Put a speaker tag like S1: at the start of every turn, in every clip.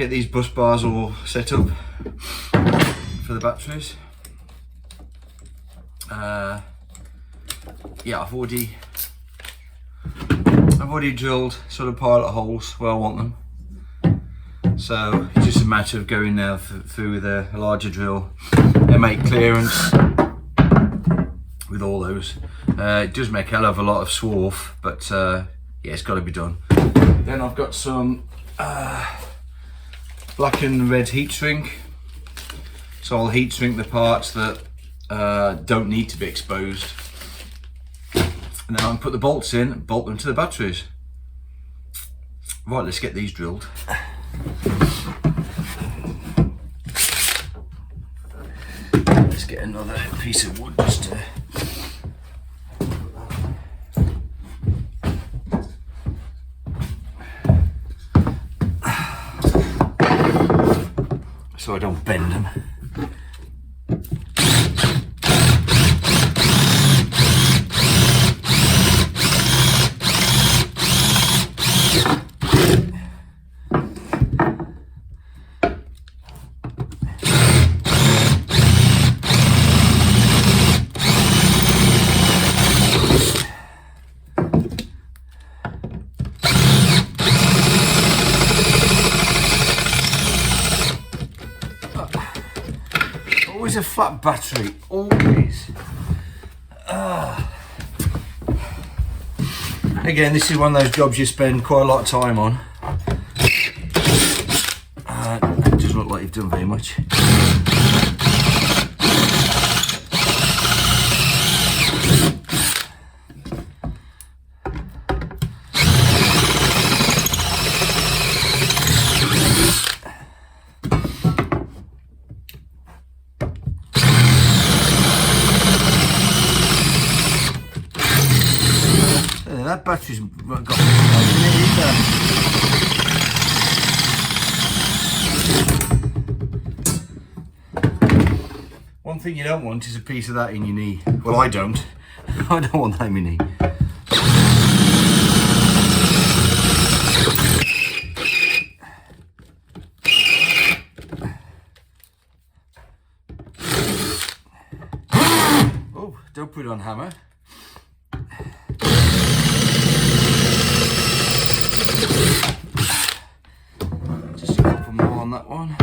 S1: get these bus bars all set up for the batteries. Yeah, I've already drilled sort of pilot holes where I want them. So it's just a matter of going now through with a larger drill and make clearance with all those. It does make a hell of a lot of swarf, but yeah, it's got to be done. Then I've got some black and red heat shrink. So I'll heat shrink the parts that don't need to be exposed. And then I can put the bolts in, bolt them to the batteries. Right, let's get these drilled. Let's get another piece of wood just to... so I don't bend them. Always a flat battery, always. Again, this is one of those jobs you spend quite a lot of time on. It doesn't look like you've done very much. That battery's got one thing you don't want is a piece of that in your knee. Well, I don't. I don't want that in my knee. Oh, don't put it on hammer. Just a couple more on that one.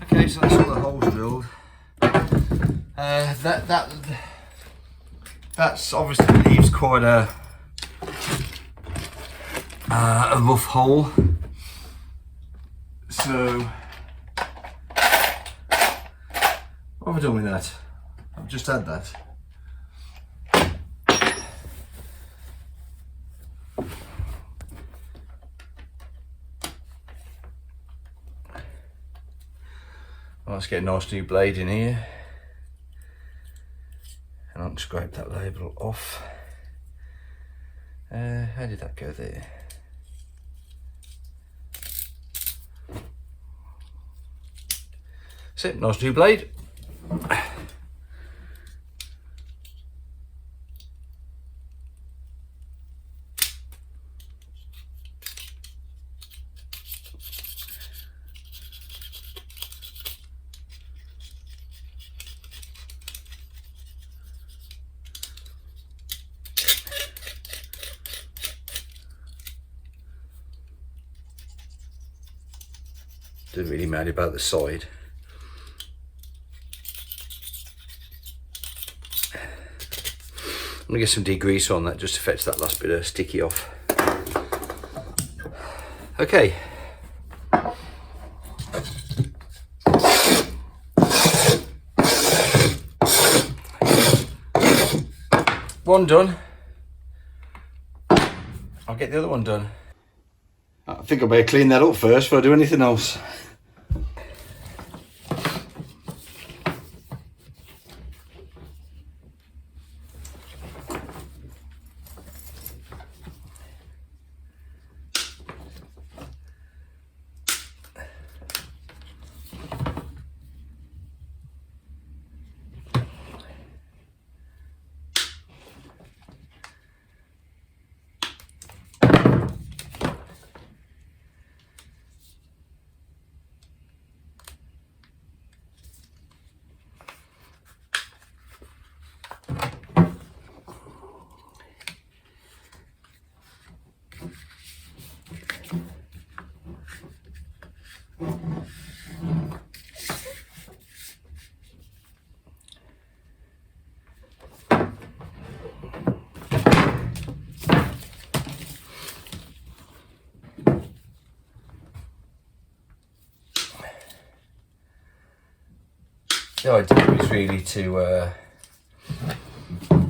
S1: Okay, so that's all the holes drilled. That's obviously leaves quite a rough hole. So what have I done with that? I've just had that. Well, let's get a nice new blade in here. And I'll scrape that label off. How did that go there? That's it, nice new blade. Doesn't really matter about the side. I'm gonna get some degreaser on that just to fetch that last bit of sticky off. Okay. One done. I'll get the other one done. I think I better clean that up first before I do anything else. The idea is really to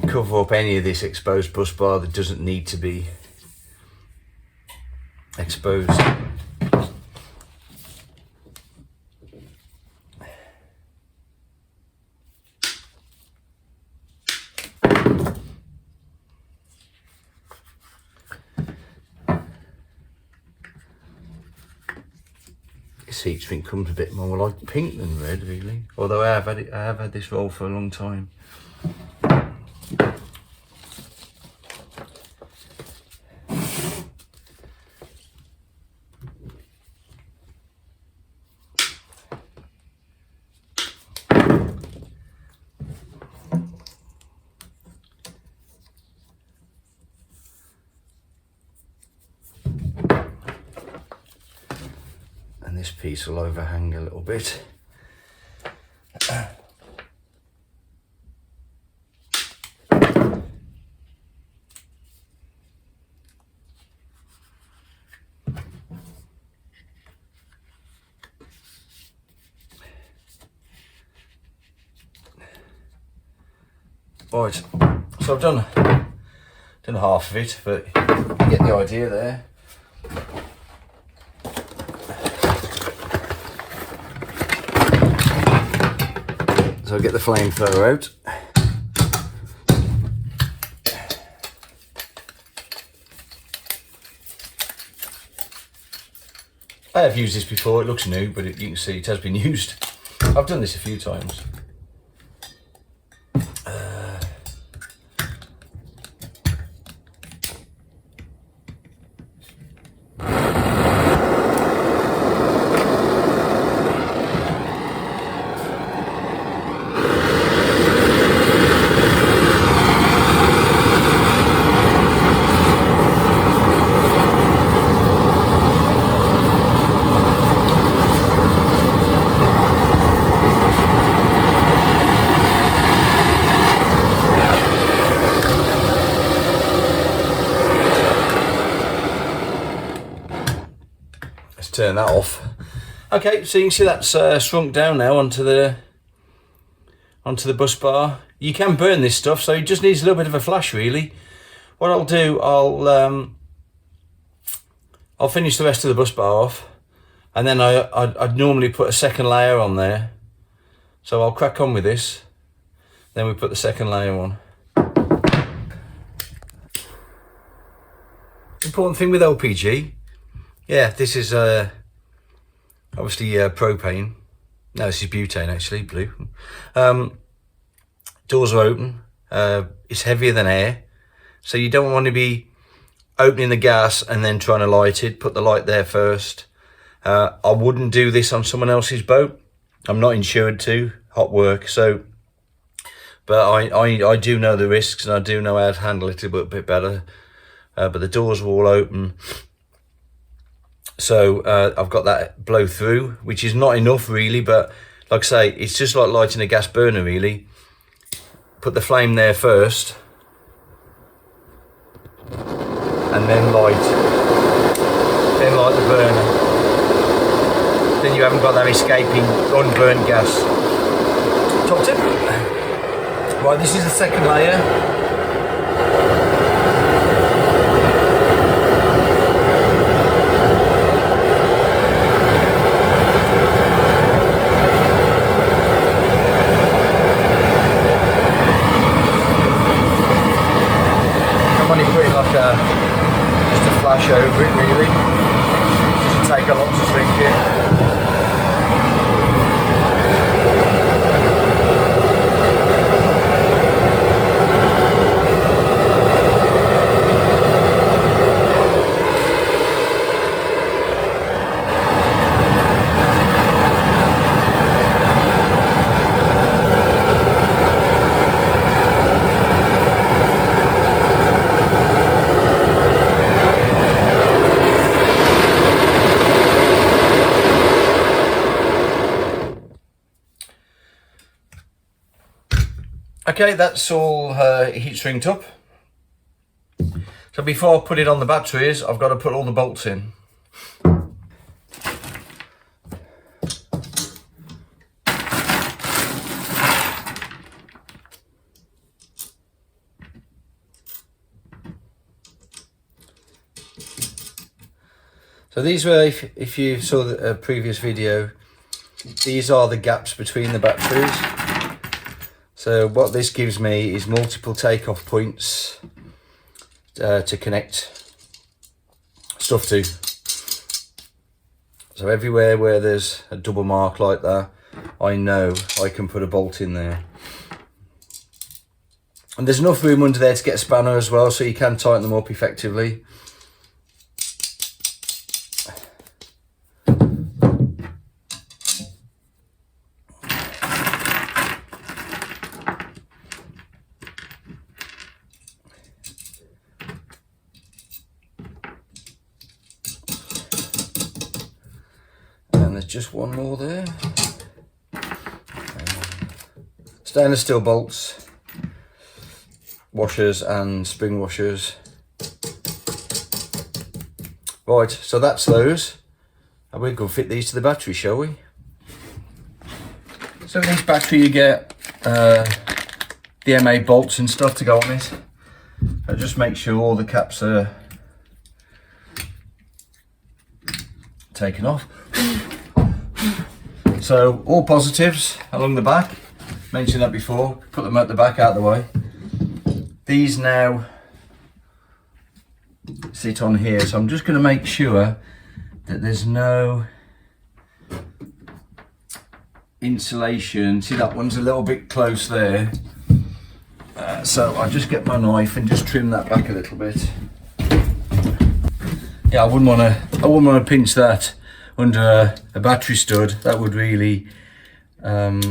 S1: cover up any of this exposed bus bar that doesn't need to be exposed. This heat shrink comes a bit more like pink than red, really. Although I have had this roll for a long time. And this piece will overhang a little bit. Right, so I've done half of it, but you get the idea there. So I'll get the flamethrower out. I have used this before, it looks new, but you can see it has been used. I've done this a few times. Turn that off. Okay, so you can see that's shrunk down now onto the bus bar. You can burn this stuff, so it just needs a little bit of a flash, really. What I'll do, I'll finish the rest of the bus bar off, and then I'd normally put a second layer on there. So I'll crack on with this. Then we put the second layer on. Important thing with LPG. Yeah, this is obviously propane. No, this is butane actually, blue. Doors are open. It's heavier than air. So you don't want to be opening the gas and then trying to light it. Put the light there first. I wouldn't do this on someone else's boat. I'm not insured to, hot work. So, but I do know the risks and I do know how to handle it a little bit better. But the doors are all open. So I've got that blow through, which is not enough really, but like I say, it's just like lighting a gas burner really. Put the flame there first, and then light the burner. Then you haven't got that escaping unburnt gas. Top tip. Right, this is the second layer. Just a flash over it really. Doesn't take a lot to shrink it. Okay, that's all heat shrinked up. So before I put it on the batteries, I've got to put all the bolts in. So these were, if you saw the previous video, these are the gaps between the batteries. So what this gives me is multiple takeoff points to connect stuff to. So everywhere where there's a double mark like that, I know I can put a bolt in there. And there's enough room under there to get a spanner as well, so you can tighten them up effectively. And there's just one more there. Stainless steel bolts, washers and spring washers. Right, so that's those. And we'll go fit these to the battery, shall we? So in this battery you get the MA bolts and stuff to go on it. So just make sure all the caps are taken off. So all positives along the back. Mentioned that before, put them at the back out of the way. These now sit on here, so I'm just going to make sure that there's no insulation. See, that one's a little bit close there, so I'll just get my knife and just trim that back a little bit. Yeah, I wouldn't want to pinch that under a battery stud. That would really so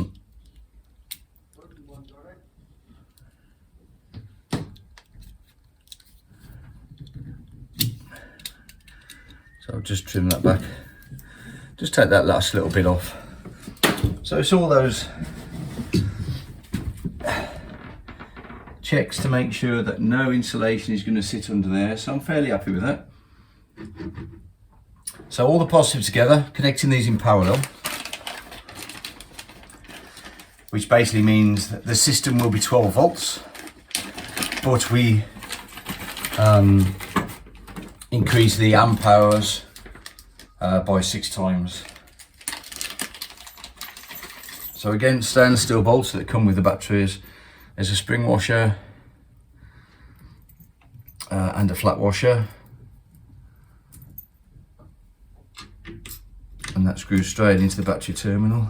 S1: I'll just trim that back. Just take that last little bit off. So it's all those checks to make sure that no insulation is going to sit under there. So I'm fairly happy with that. So all the positives together, connecting these in parallel, which basically means that the system will be 12 volts, but we increase the amp hours by 6 times. So again, stainless steel bolts that come with the batteries. There's a spring washer and a flat washer, and that screws straight into the battery terminal,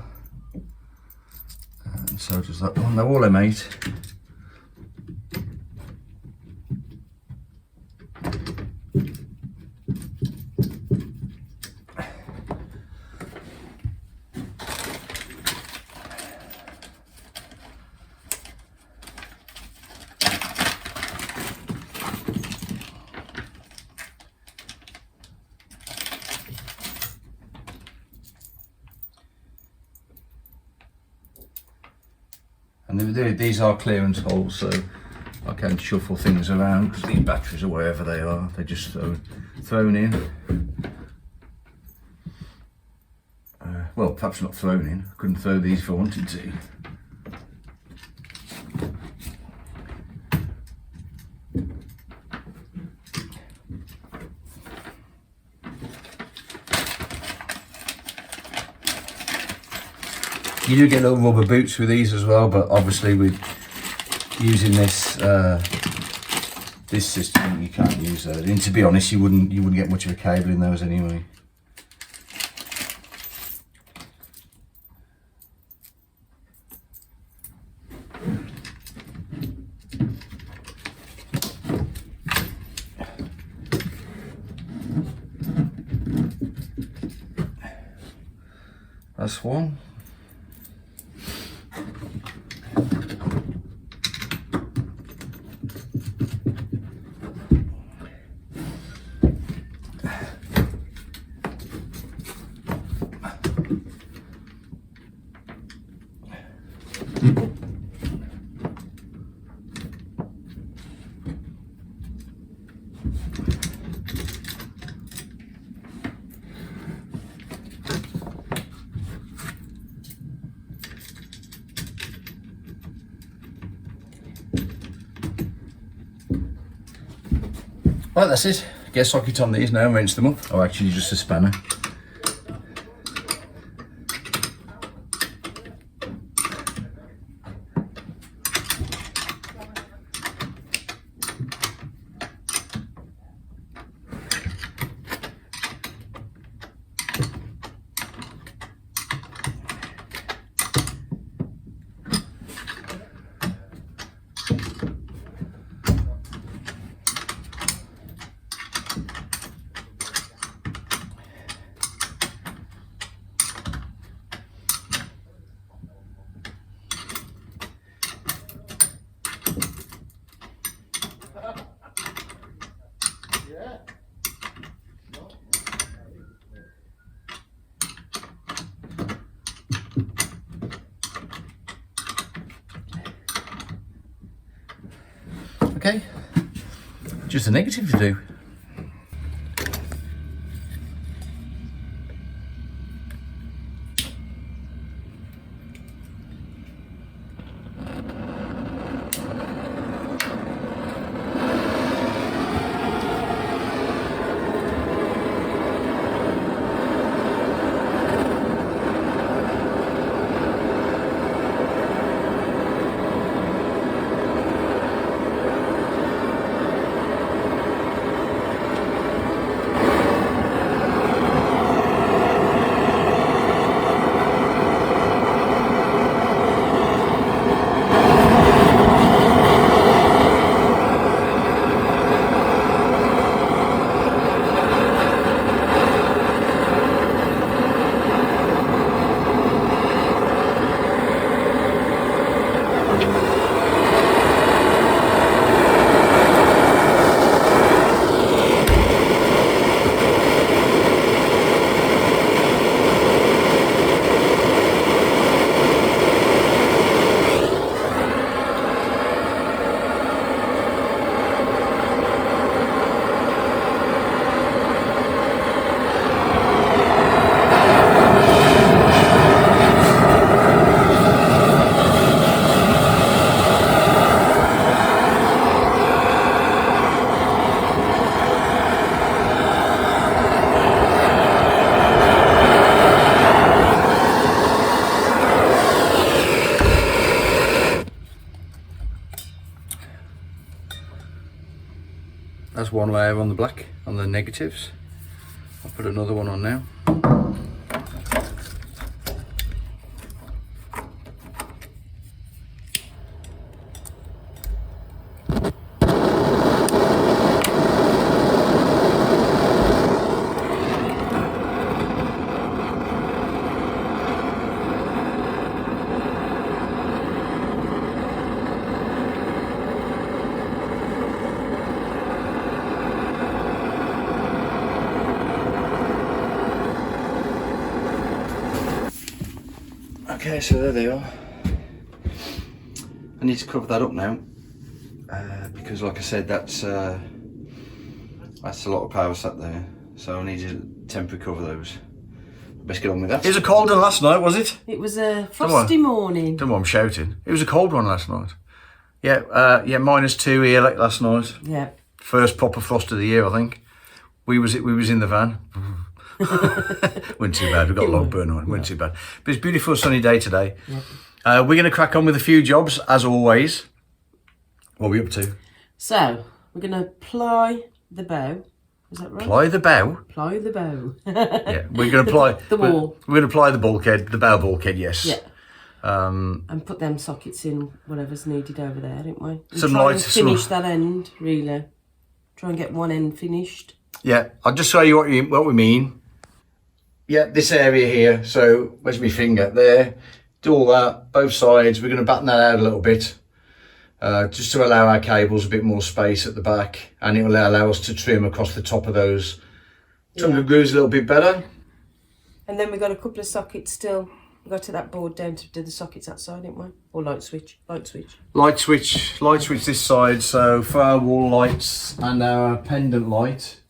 S1: and so does that one. They're all M8. And these are clearance holes, so I can shuffle things around, because these batteries, or wherever they are, they're just thrown in. Well, perhaps not thrown in. I couldn't throw these if I wanted to. You do get little rubber boots with these as well, but obviously with using this this system, you can't use those. And to be honest, you wouldn't get much of a cable in those anyway. That's one. Right, that's it. get a socket on these now and rinse them up. Oh, actually just a spanner. Okay, just a negative to do. That's one layer on the black, on the negatives. I'll put another one on now. Okay, so there they are. I need to cover that up now because, like I said, that's a lot of power sat there. So I need to temporarily cover those. Best get on with that. It was a cold one last night, was it?
S2: It was a frosty morning.
S1: Don't know why I'm shouting. It was a cold one last night. Yeah, -2 here last night.
S2: Yeah.
S1: First proper frost of the year, I think. We was in the van. Wasn't too bad. We got a log burner on. Wasn't too bad. But it's a beautiful sunny day today.
S2: Yep.
S1: We're going to crack on with a few jobs as always. What are we up to?
S2: So we're going to ply the bow. Is that right?
S1: Ply the bow.
S2: Ply the bow.
S1: Yeah, we're going to ply
S2: the wall.
S1: We're going to ply the bulkhead, the bow bulkhead. Yes.
S2: Yeah. And put them sockets in whatever's needed over there, didn't we? And
S1: some
S2: try
S1: lights.
S2: and finish that end, really. Try and get one end finished.
S1: Yeah, I'll just show you what we mean. Yeah, this area here. So where's my finger? There. Do all that, both sides. We're going to batten that out a little bit, just to allow our cables a bit more space at the back, and it will allow us to trim across the top of those. Tongue grooves a little bit better.
S2: And then we've got a couple of sockets still. We've got to that board down to do the sockets outside, didn't we? Or light switch. Light switch
S1: this side. So for our wall lights and our pendant light,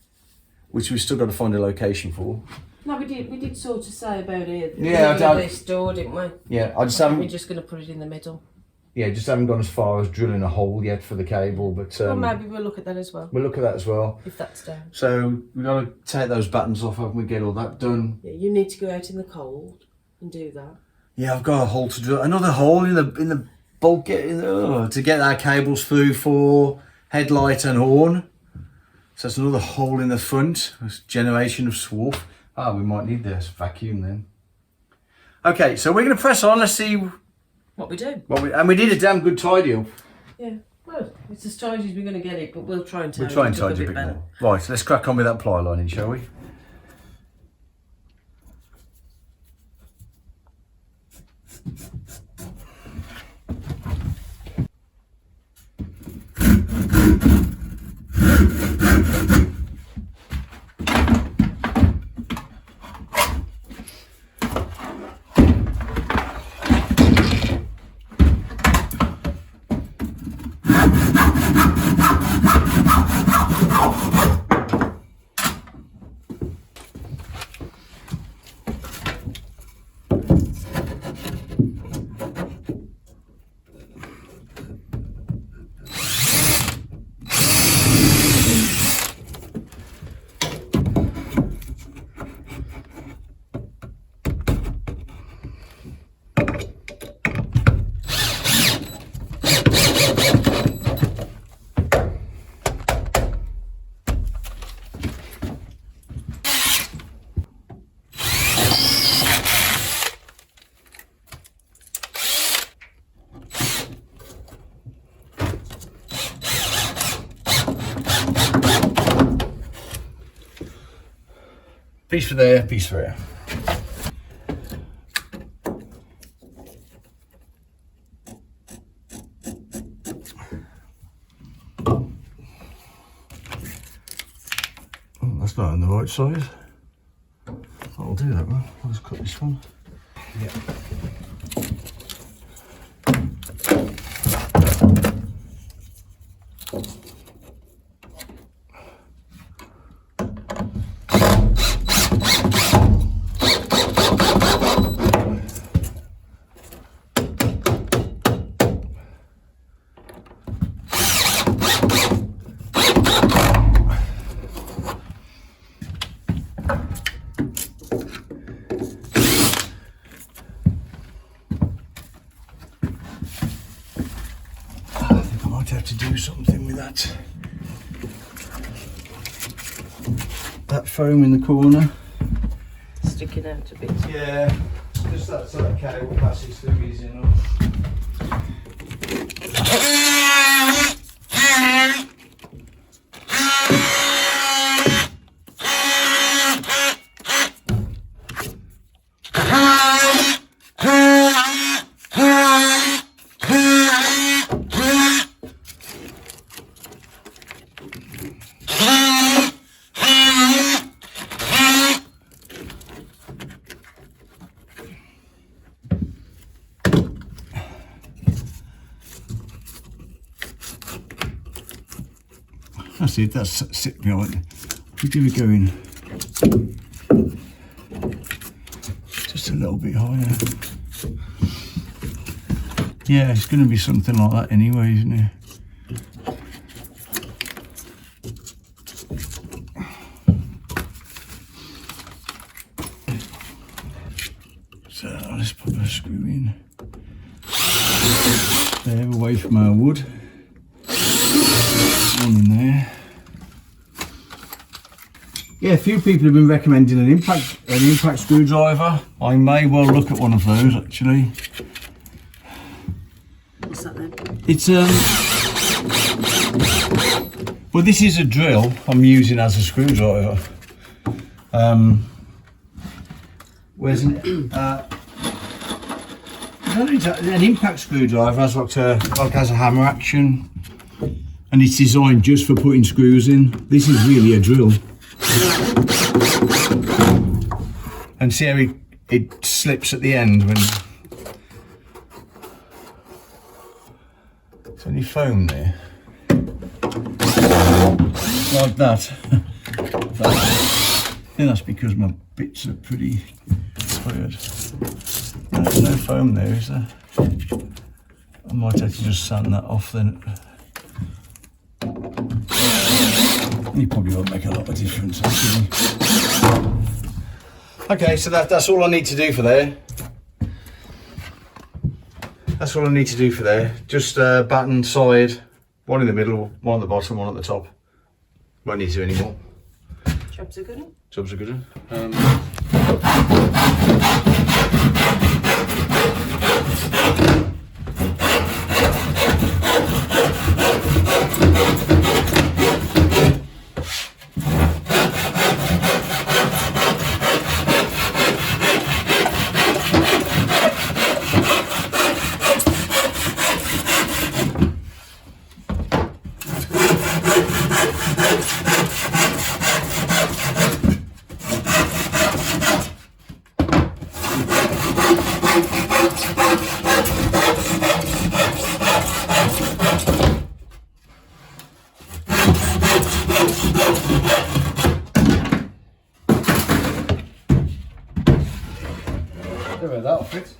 S1: which we've still got to find a location for.
S2: No, we did sort of say about it.
S1: Yeah,
S2: this door, didn't we?
S1: Yeah, I just haven't.
S2: We're just going to put it in the middle.
S1: yeah, just haven't gone as far as drilling a hole yet for the cable, but
S2: Well, maybe we'll look at that as well,
S1: we'll look at that as well.
S2: if that's down.
S1: So we've got to take those battens off and we get all that done.
S2: Yeah, you need to go out in the cold and do that.
S1: Yeah, I've got a hole to drill. Another hole in the bulkhead to get our cables through for headlight and horn. So that's another hole in the front. This generation of swarf. Ah, we might need this vacuum then. Okay, so we're going to press on. Let's see
S2: what we do.
S1: And we did a damn good tidy up.
S2: Yeah, well, it's as tidy as we're going to get it, but we'll try and tidy
S1: We'll try and tidy a bit more. Right, let's crack on with that ply lining, shall we? Piece for there, piece for here. Oh, that's not on the right size. I'll do that one. I'll just cut this one. Yeah. Have to do something with that foam in the corner.
S2: Sticking out a bit.
S1: Yeah, just that so that cable passes through easy enough. That's it, that's sitting behind. We give it going just a little bit higher. Yeah, it's going to be something like that anyway, isn't it? So let's put a screw in there, away from our wood. One in there. Yeah, a few people have been recommending an impact screwdriver. I may well look at one of those actually.
S2: What's that then?
S1: It's well, this is a drill I'm using as a screwdriver. Whereas an impact screwdriver has like has a hammer action, and it's designed just for putting screws in. This is really a drill. And see how it slips at the end when there's any foam there. Like that. Yeah, that's because my bits are pretty tired. There's no foam there, is there? I might actually just sand that off then. You probably won't make a lot of difference actually. Okay, so that's all I need to do for there. That's all I need to do for there. Just batten side, one in the middle, one on the bottom, one at the top. Won't need to do any more.
S2: Jobs are good.
S1: Jobs are good. That'll fit.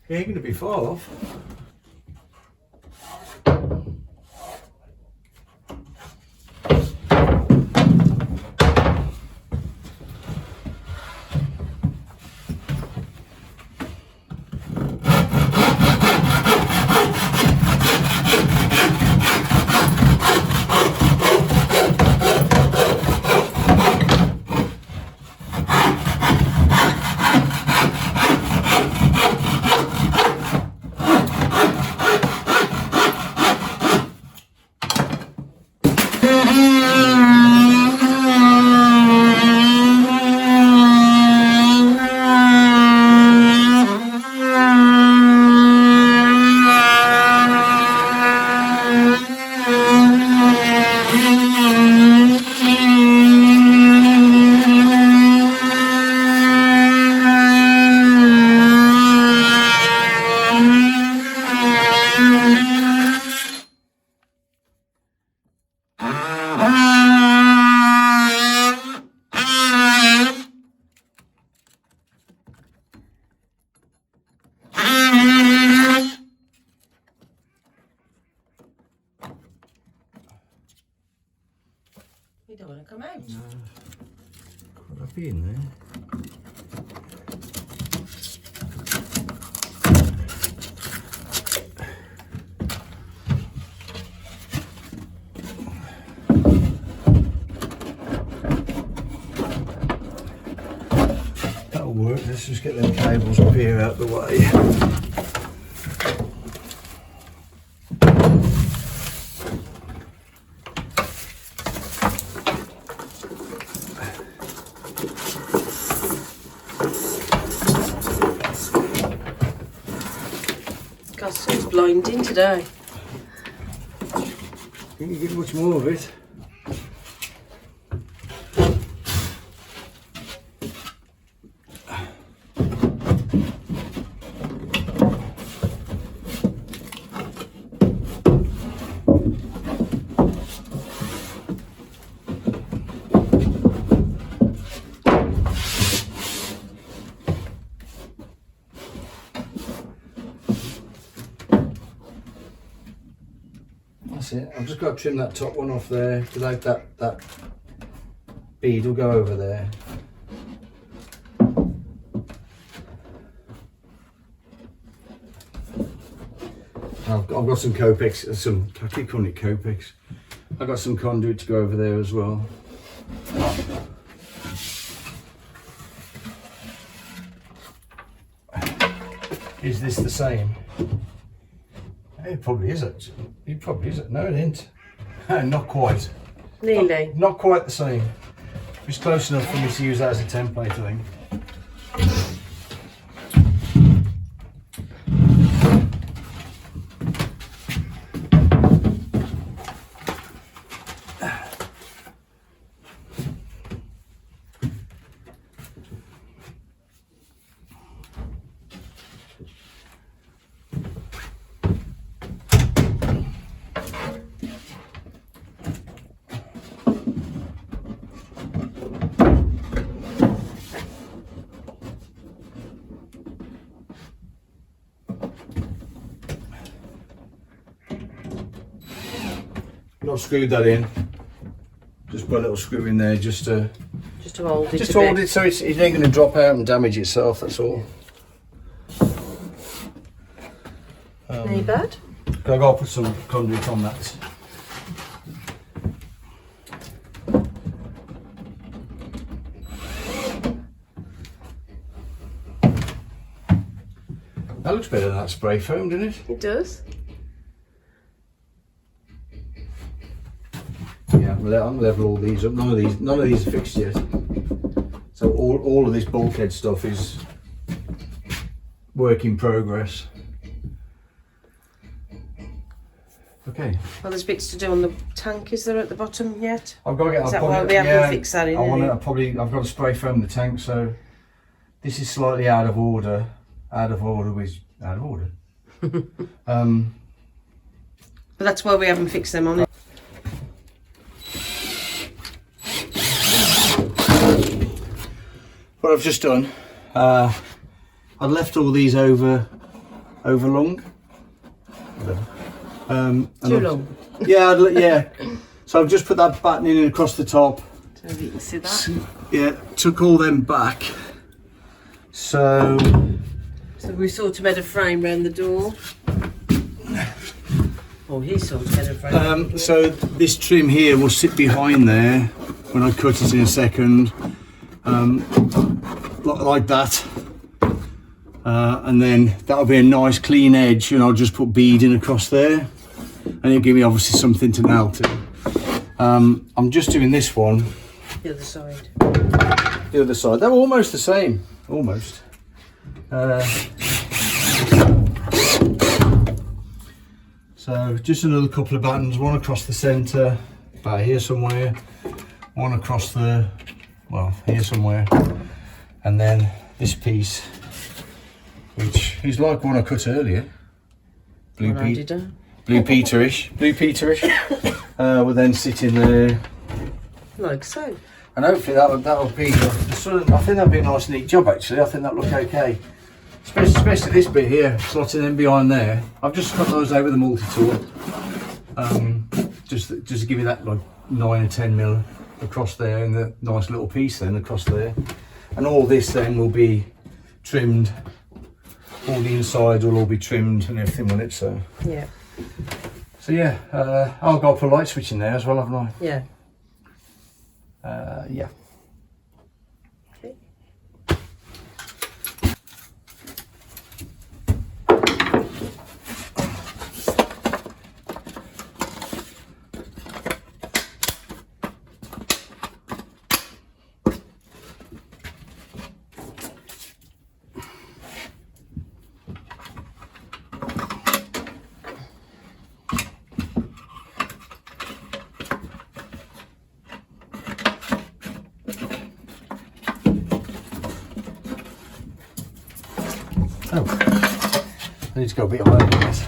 S1: You ain't gonna be far off.
S2: You don't want to come out.
S1: No. Could I be in there? That'll work. Let's just get them cables up here out the way.
S2: God, sun's blinding today.
S1: You can get much more of it. That's it. I've just got to trim that top one off there, because like that bead will go over there. I've got some Copex, I keep calling it Copex. I've got some conduit to go over there as well. Is this the same? It probably is it. It probably is it. No, it ain't. Not quite.
S2: Nearly.
S1: Not quite the same. It's close enough for me to use that as a template, I think. not screwed that in. Just put a little screw in there just to
S2: hold it.
S1: Just hold it so it ain't going to drop out and damage itself, that's all.
S2: Ain't bad.
S1: I've got to put some conduit on that. That looks better than that spray foam, doesn't it?
S2: It does.
S1: Yeah, I'm gonna level all these up. None of these are fixed yet. So all of this bulkhead stuff is work in progress. Okay.
S2: Well, there's bits to do on the tank. Is there at the bottom yet?
S1: I've got to get.
S2: Is that why we haven't fixed that in?
S1: I've got to spray foam the tank. So this is slightly out of order. Out of order.
S2: But that's why we haven't fixed them on it.
S1: What I've just done, I've left all these over long.
S2: Too long.
S1: Yeah. So I've just put that battening in across the top.
S2: So you can see that.
S1: Yeah, took all them back. So
S2: we sort of made a frame round the door. Oh, he sort of made a frame.
S1: So this trim here will sit behind there when I cut it in a second. Like that, and then that'll be a nice clean edge, and I'll just put beading across there, and it'll give me obviously something to nail to. I'm just doing this one.
S2: The other side.
S1: The other side. They're almost the same. Almost. So just another couple of buttons. One across the centre, about here somewhere. One across the, well, here somewhere. And then this piece, which is like one I cut earlier, blue Peterish, will then sit in there,
S2: like so.
S1: and hopefully that'll be sort of, I think that'll be a nice neat job actually. I think that look okay, especially this bit here, slotting in behind there. I've just cut those out with a multi-tool, just to give me that like 9 or 10 mil across there, and the nice little piece then across there. And all this then will be trimmed, all the insides will all be trimmed and everything on it, so.
S2: Yeah.
S1: So yeah, I'll go for a light switch in there as well, haven't I?
S2: Yeah.
S1: Yeah.
S2: Okay.
S1: Oh, I need to go a bit higher than this.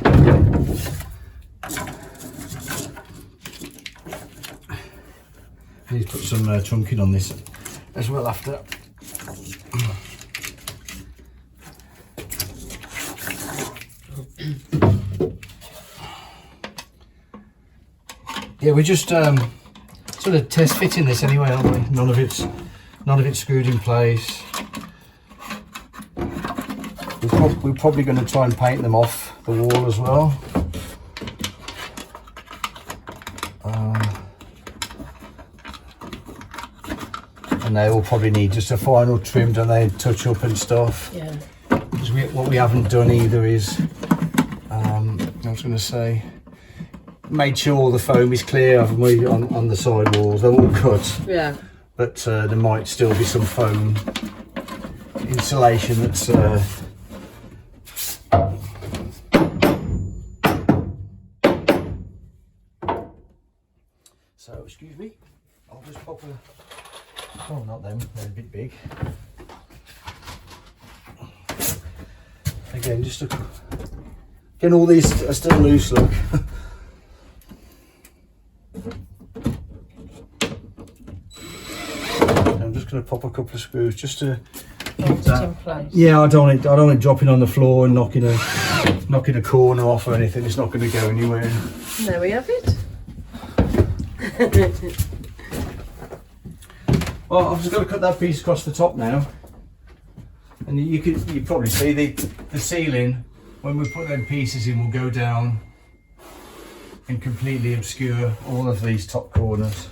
S1: I need to put some trunking on this as well after. Yeah, we're just sort of test fitting this anyway, aren't we? None of it's screwed in place. We're probably going to try and paint them off the wall as well. And they will probably need just a final trim, don't they, touch up and stuff.
S2: Yeah.
S1: Because what we haven't done either is, I was going to say, made sure all the foam is clear, haven't we, on the side walls. They're all cut.
S2: Yeah.
S1: But there might still be some foam insulation that's so excuse me, I'll just pop a, oh not them, they're a bit big. Again, just again, all these are still loose, look. I'm just going to pop a couple of screws just to keep that
S2: in place.
S1: Yeah, I don't want it dropping on the floor and knocking a corner off or anything. It's not going to go anywhere.
S2: There we have it.
S1: Well, I've just got to cut that piece across the top now, and you probably see the ceiling when we put them pieces in will go down and completely obscure all of these top corners.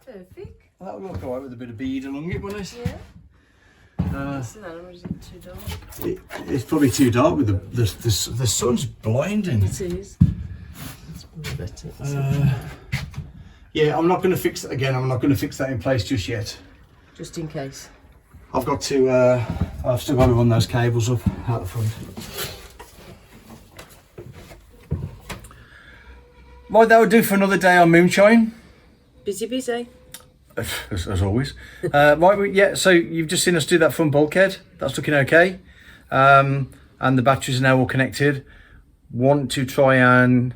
S2: Perfect.
S1: That would look alright with a bit of bead along it, wouldn't it?
S2: Yeah. Is it too dark?
S1: It's probably too dark with the sun's blinding.
S2: It is. That's probably better.
S1: Yeah, I'm not going to fix it again. I'm not going to fix that in place just yet.
S2: Just in case.
S1: I've got to. I've still got to run those cables up out the front. Right, that would do for another day on Moonshine.
S2: Busy.
S1: As always. Right, yeah, so you've just seen us do that front bulkhead. That's looking okay. And the batteries are now all connected. Want to try and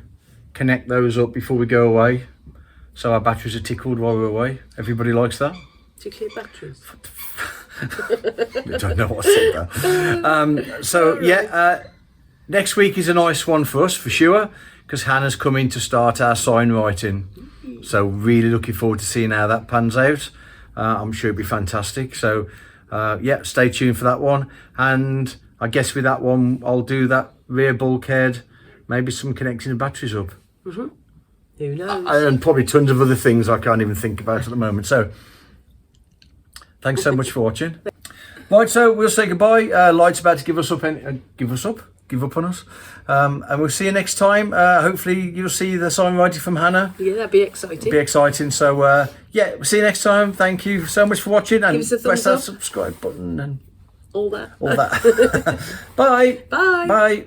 S1: connect those up before we go away, so our batteries are tickled while we're away. Everybody likes that?
S2: Tickle batteries.
S1: I don't know what I said there. So, yeah, next week is a nice one for us, for sure, because Hannah's coming to start our sign writing. So really looking forward to seeing how that pans out. I'm sure it'll be fantastic. So yeah, stay tuned for that one. And I guess with that one, I'll do that rear bulkhead, maybe some connecting the batteries up.
S2: Mm-hmm. Who knows?
S1: And probably tons of other things I can't even think about at the moment. So thanks so much for watching. Right, so we'll say goodbye. Light's about to give up on us. And we'll see you next time. Hopefully you'll see the sign writing from Hannah.
S2: Yeah, that'd be exciting.
S1: Be exciting. So yeah, we'll see you next time. Thank you so much for watching, and press that subscribe button and
S2: all that.
S1: Bye.
S2: Bye.
S1: Bye.